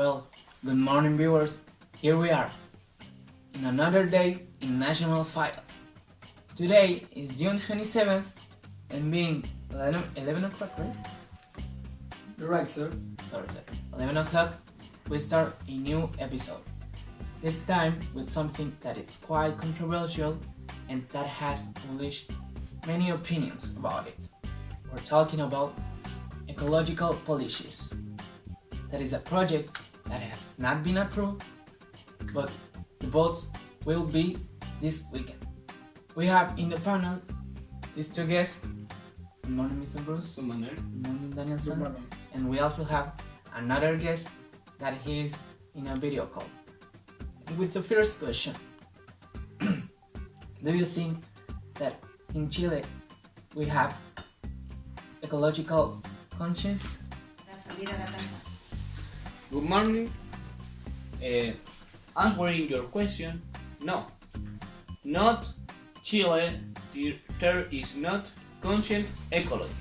Well, good morning viewers, here we are, in another day in National Files. Today is June 27th and being 11 o'clock, right? You're right, sir. Sorry, 11 o'clock, we start a new episode. This time with something that is quite controversial and that has unleashed many opinions about it. We're talking about ecological policies. That is a project that has not been approved, but the votes will be this weekend. We have in the panel these two guests. Good morning, Mr. Bruce. Good morning. Good morning, Danielson. Good morning. And we also have another guest that he is in a video call. With the first question, do you think that in Chile we have ecological conscience? Good morning. Answering your question, no. Not Chile, there is not conscient ecology.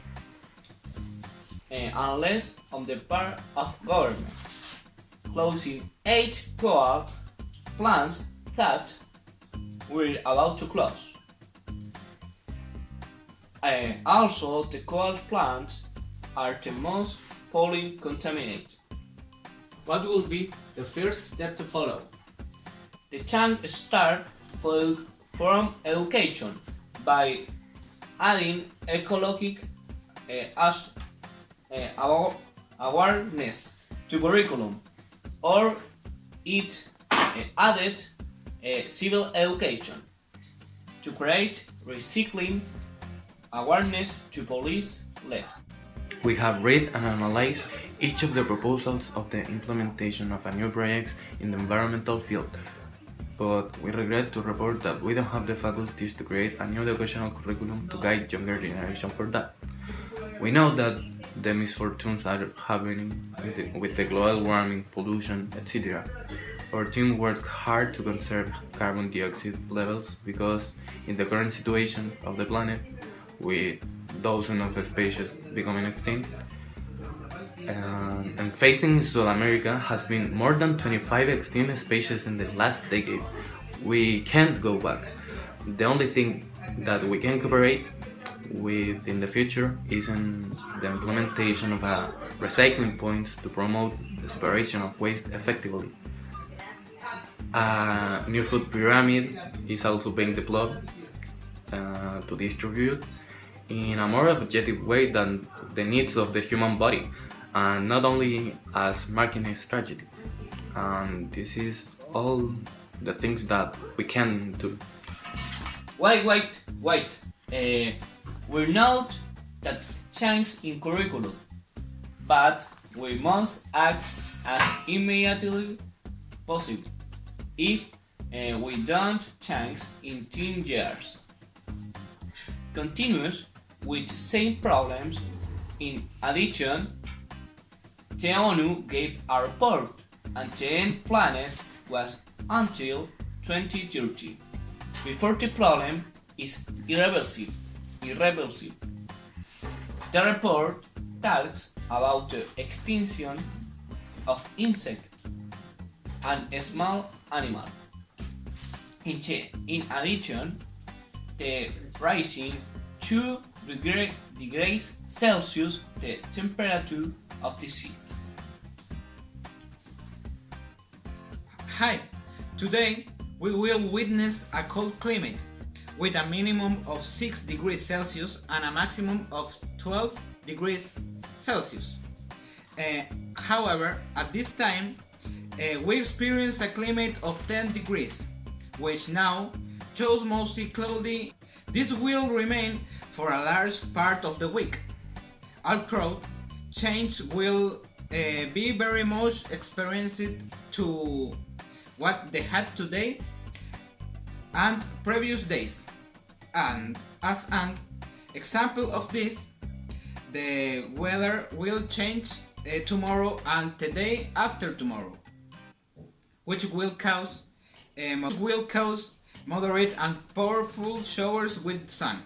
Unless on the part of government, closing 8 coal plants that we're about to close. Also, the coal plants are the most polluting contaminated. What will be the first step to follow? The change start from education by adding ecological awareness to curriculum, or it added civil education to create recycling awareness to police less. We have read and analyzed each of the proposals of the implementation of a new project in the environmental field, but we regret to report that we don't have the faculties to create a new educational curriculum to guide younger generation for that. We know that the misfortunes are happening with the global warming, pollution, etc. Our team worked hard to conserve carbon dioxide levels because in the current situation of the planet, with dozens of species becoming extinct, and facing South America has been more than 25 extinct species in the last decade. We can't go back. The only thing that we can cooperate with in the future is in the implementation of a recycling points to promote the separation of waste effectively. A new food pyramid is also being developed to distribute in a more objective way than the needs of the human body, and not only as marketing strategy. And this is all the things that we can do. Wait. We note that change in curriculum, but we must act as immediately possible if we don't change in 10 years. Continues with same problems. In addition, the ONU gave a report and the end planet was until 2030. Before the problem is irreversible. The report talks about the extinction of insects and small animals. In addition, the rising 2 degrees Celsius the temperature of the sea. Hi, today we will witness a cold climate with a minimum of 6 degrees Celsius and a maximum of 12 degrees Celsius. However, at this time, we experience a climate of 10 degrees, which now shows mostly cloudy. This will remain for a large part of the week. Although change will be very much experienced to what they had today and previous days. And as an example of this, the weather will change tomorrow and the day after tomorrow, which will cause moderate and powerful showers with sun,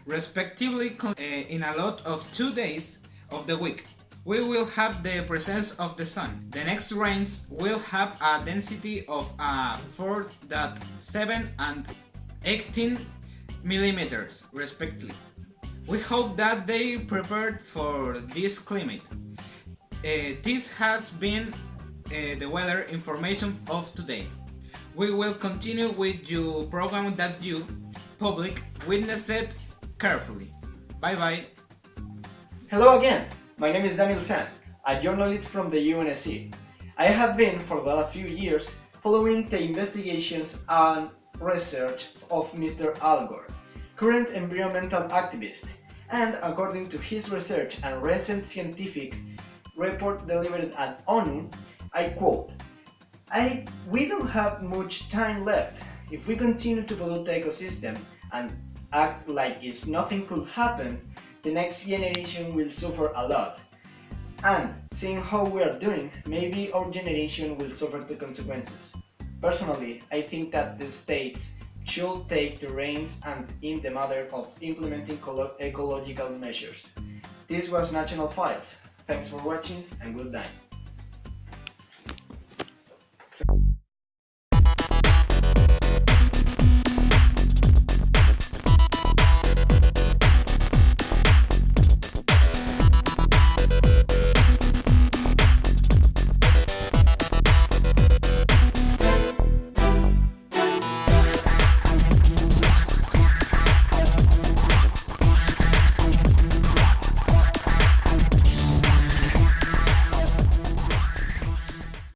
respectively, in a lot of 2 days of the week, we will have the presence of the sun. The next rains will have a density of 4.7 and 18 millimeters, respectively. We hope that they prepared for this climate. This has been the weather information of today. We will continue with your program that you, public, witness it carefully. Bye bye. Hello again. My name is Daniel San, a journalist from the UNSC. I have been for the last few years following the investigations and research of Mr. Al Gore, current environmental activist, and according to his research and recent scientific report delivered at ONU, I quote, we don't have much time left. If we continue to pollute the ecosystem and act like if nothing could happen, the next generation will suffer a lot. And seeing how we are doing, maybe our generation will suffer the consequences. Personally, I think that the states should take the reins and in the matter of implementing ecological measures. This was National Files. Thanks for watching and good night.